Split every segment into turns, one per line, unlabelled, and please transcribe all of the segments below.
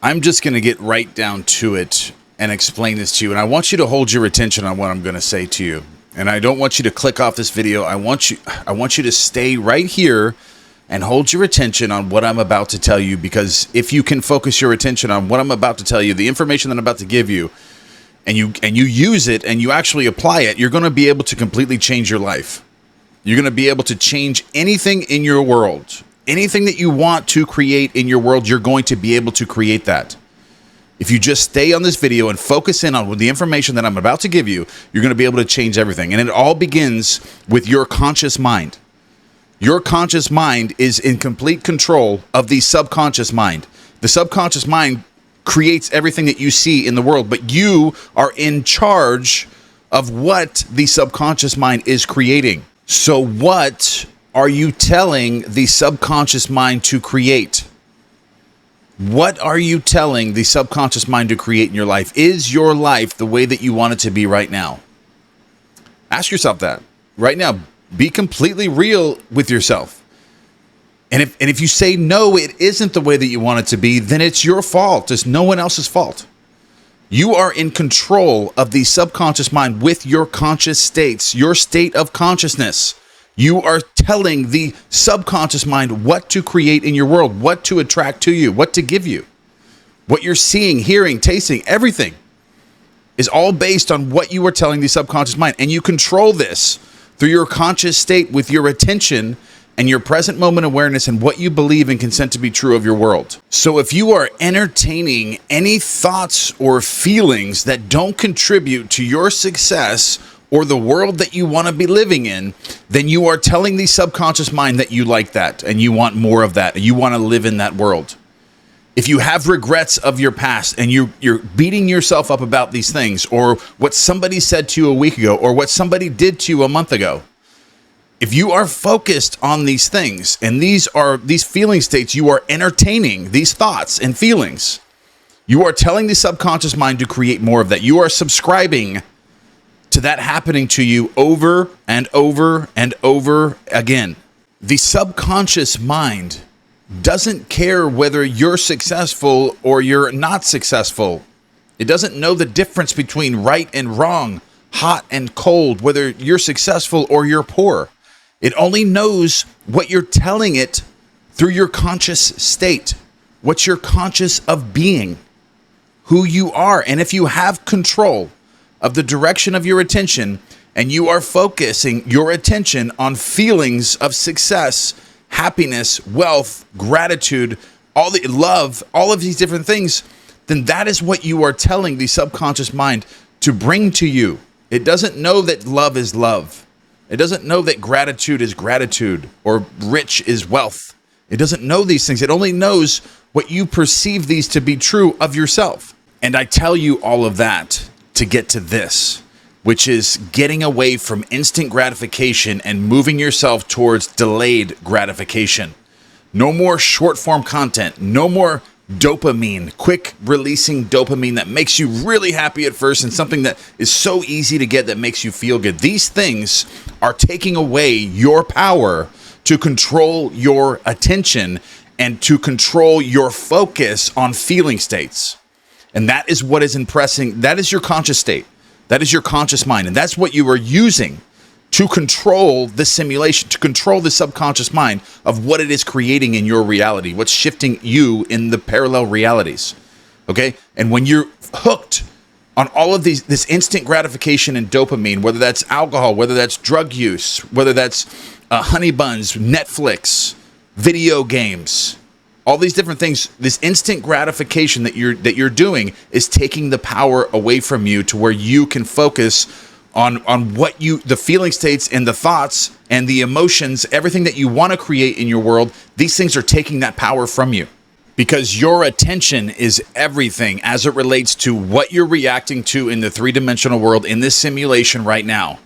I'm just going to get right down to it and explain this to you. And I want you to hold your attention on what I'm going to say to you. And I don't want you to click off this video. I want you to stay right here and hold your attention on what I'm about to tell you, because if you can focus your attention on what I'm about to tell you, the information that I'm about to give you, and you use it and you actually apply it, you're going to be able to completely change your life. You're going to be able to change anything in your world. Anything that you want to create in your world, you're going to be able to create that. If you just stay on this video and focus in on the information that I'm about to give you, you're going to be able to change everything. And it all begins with your conscious mind. Your conscious mind is in complete control of the subconscious mind. The subconscious mind creates everything that you see in the world, but you are in charge of what the subconscious mind is creating. So what are you telling the subconscious mind to create? What are you telling the subconscious mind to create in your life? Is your life the way that you want it to be right now? Ask yourself that right now. Be completely real with yourself. And if you say no, it isn't the way that you want it to be, then it's your fault. It's no one else's fault. You are in control of the subconscious mind with your conscious states, your state of consciousness. You are telling the subconscious mind what to create in your world, what to attract to you, what to give you. What you're seeing, hearing, tasting, everything is all based on what you are telling the subconscious mind. And you control this through your conscious state with your attention and your present moment awareness and what you believe and consent to be true of your world. So if you are entertaining any thoughts or feelings that don't contribute to your success or the world that you want to be living in, then you are telling the subconscious mind that you like that and you want more of that and you want to live in that world. If you have regrets of your past and you're beating yourself up about these things, or what somebody said to you a week ago, or what somebody did to you a month ago, if you are focused on these things and these feeling states, you are entertaining these thoughts and feelings, you are telling the subconscious mind to create more of that. You are subscribing to that happening to you over and over and over again. The subconscious mind doesn't care whether you're successful or you're not successful. It doesn't know the difference between right and wrong, hot and cold, whether you're successful or you're poor. It only knows what you're telling it through your conscious state, what you're conscious of being, who you are. And if you have control of the direction of your attention and you are focusing your attention on feelings of success, happiness, wealth, gratitude, all the love, all of these different things, then that is what you are telling the subconscious mind to bring to you. It doesn't know that love is love. It doesn't know that gratitude is gratitude or rich is wealth. It doesn't know these things. It only knows what you perceive these to be true of yourself. And I tell you all of that to get to this, which is getting away from instant gratification and moving yourself towards delayed gratification. No more short form content, no more dopamine, quick releasing dopamine that makes you really happy at first and something that is so easy to get that makes you feel good. These things are taking away your power to control your attention and to control your focus on feeling states. And that is what is impressing. That is your conscious state. That is your conscious mind. And that's what you are using to control the simulation, to control the subconscious mind of what it is creating in your reality, what's shifting you in the parallel realities. Okay? And when you're hooked on all of this instant gratification and dopamine, whether that's alcohol, whether that's drug use, whether that's honey buns, Netflix, video games, all these different things, this instant gratification that you're doing is taking the power away from you to where you can focus on what the feeling states and the thoughts and the emotions, everything that you want to create in your world. These things are taking that power from you because your attention is everything as it relates to what you're reacting to in the three-dimensional world in this simulation right now.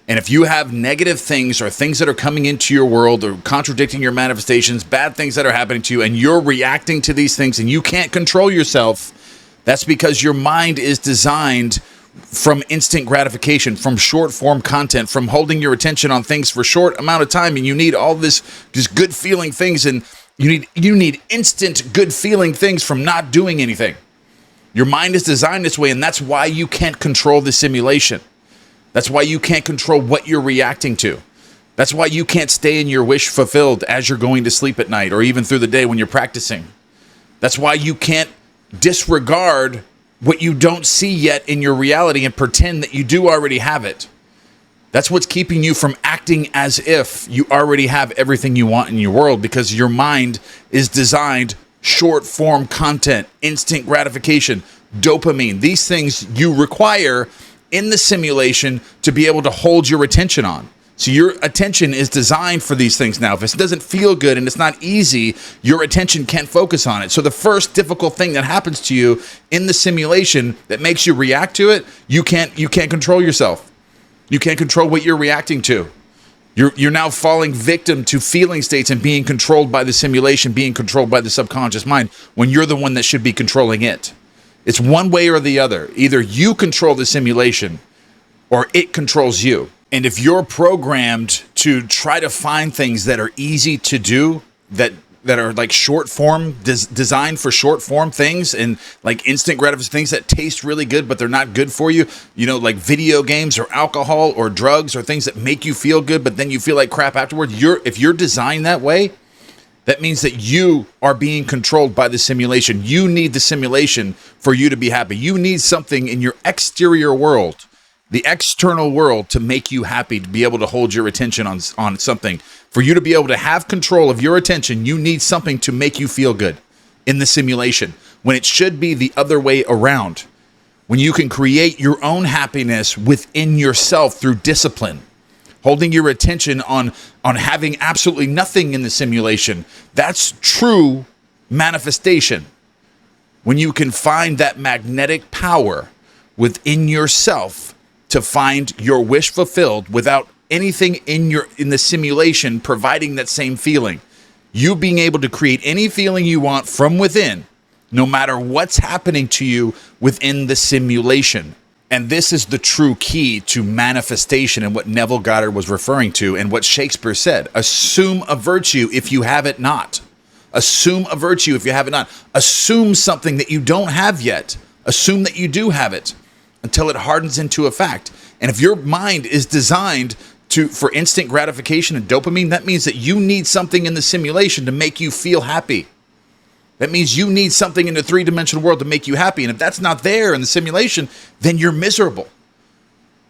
And if you have negative things or things that are coming into your world or contradicting your manifestations, bad things that are happening to you, and you're reacting to these things and you can't control yourself, that's because your mind is designed from instant gratification, from short form content, from holding your attention on things for short amount of time. And you need all this just good feeling things. And You need instant good feeling things from not doing anything. Your mind is designed this way, and that's why you can't control the simulation. That's why you can't control what you're reacting to. That's why you can't stay in your wish fulfilled as you're going to sleep at night or even through the day when you're practicing. That's why you can't disregard what you don't see yet in your reality and pretend that you do already have it. That's what's keeping you from acting as if you already have everything you want in your world, because your mind is designed short form content, instant gratification, dopamine. These things you require in the simulation to be able to hold your attention on. So your attention is designed for these things now. If it doesn't feel good and it's not easy, your attention can't focus on it. So the first difficult thing that happens to you in the simulation that makes you react to it, you can't control yourself. You can't control what you're reacting to. You're now falling victim to feeling states and being controlled by the simulation, being controlled by the subconscious mind, when you're the one that should be controlling it. It's one way or the other. Either you control the simulation or it controls you. And if you're programmed to try to find things that are easy to do, that are like short form, designed for short form things, and like instant gratification, things that taste really good, but they're not good for you, like video games or alcohol or drugs or things that make you feel good, but then you feel like crap afterwards. If you're designed that way, that means that you are being controlled by the simulation. You need the simulation for you to be happy. You need something in your exterior world, the external world, to make you happy, to be able to hold your attention on something. For you to be able to have control of your attention, you need something to make you feel good in the simulation, when it should be the other way around. When you can create your own happiness within yourself through discipline, holding your attention on having absolutely nothing in the simulation. That's true manifestation. When you can find that magnetic power within yourself to find your wish fulfilled without anything in the simulation providing that same feeling. You being able to create any feeling you want from within, no matter what's happening to you within the simulation. And this is the true key to manifestation, and what Neville Goddard was referring to, and what Shakespeare said. Assume a virtue if you have it not. Assume a virtue if you have it not. Assume something that you don't have yet. Assume that you do have it until it hardens into a fact. And if your mind is designed for instant gratification and dopamine, that means that you need something in the simulation to make you feel happy. That means you need something in the three-dimensional world to make you happy. And if that's not there in the simulation, then you're miserable.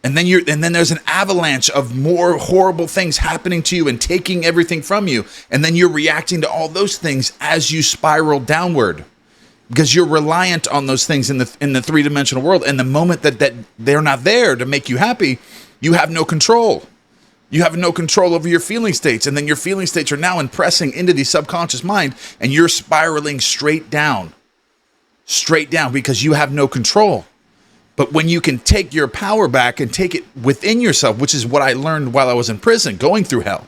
And then there's an avalanche of more horrible things happening to you and taking everything from you. And then you're reacting to all those things as you spiral downward, because you're reliant on those things in the three-dimensional world. And the moment that they're not there to make you happy, you have no control. You have no control over your feeling states. And then your feeling states are now impressing into the subconscious mind, and you're spiraling straight down because you have no control. But when you can take your power back and take it within yourself, which is what I learned while I was in prison, going through hell.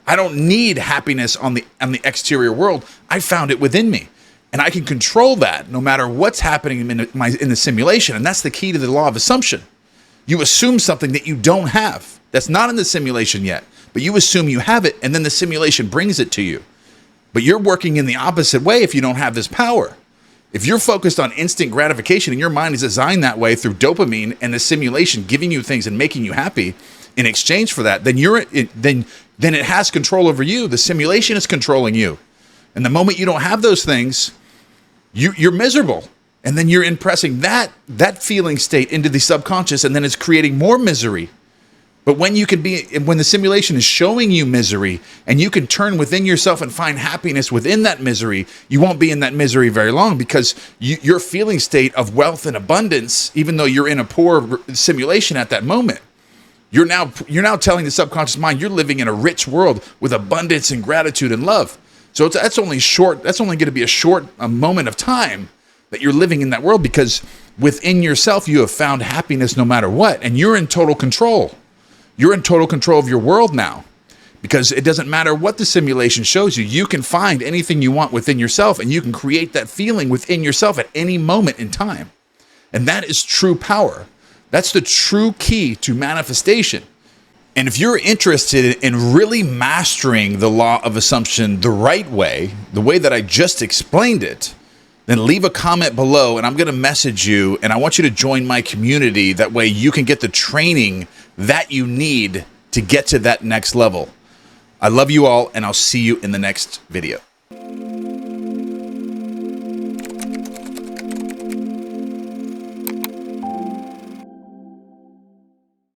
I don't need happiness on the exterior world. I found it within me. And I can control that no matter what's happening in the simulation. And that's the key to the law of assumption. You assume something that you don't have, that's not in the simulation yet, but you assume you have it, and then the simulation brings it to you. But you're working in the opposite way if you don't have this power. If you're focused on instant gratification and your mind is designed that way through dopamine and the simulation giving you things and making you happy in exchange for that, then then it has control over you. The simulation is controlling you. And the moment you don't have those things, you're miserable. And then you're impressing that feeling state into the subconscious, and then it's creating more misery. But when the simulation is showing you misery, and you can turn within yourself and find happiness within that misery, you won't be in that misery very long, because your feeling state of wealth and abundance, even though you're in a poor simulation at that moment, you're now telling the subconscious mind you're living in a rich world with abundance and gratitude and love. So that's only going to be a moment of time that you're living in that world, because within yourself you have found happiness no matter what, and you're in total control. You're in total control of your world now, because it doesn't matter what the simulation shows you. You can find anything you want within yourself, and you can create that feeling within yourself at any moment in time. And that is true power. That's the true key to manifestation. And if you're interested in really mastering the law of assumption the right way, the way that I just explained it, then leave a comment below and I'm going to message you, and I want you to join my community. That way you can get the training that you need to get to that next level. I love you all, and I'll see you in the next video.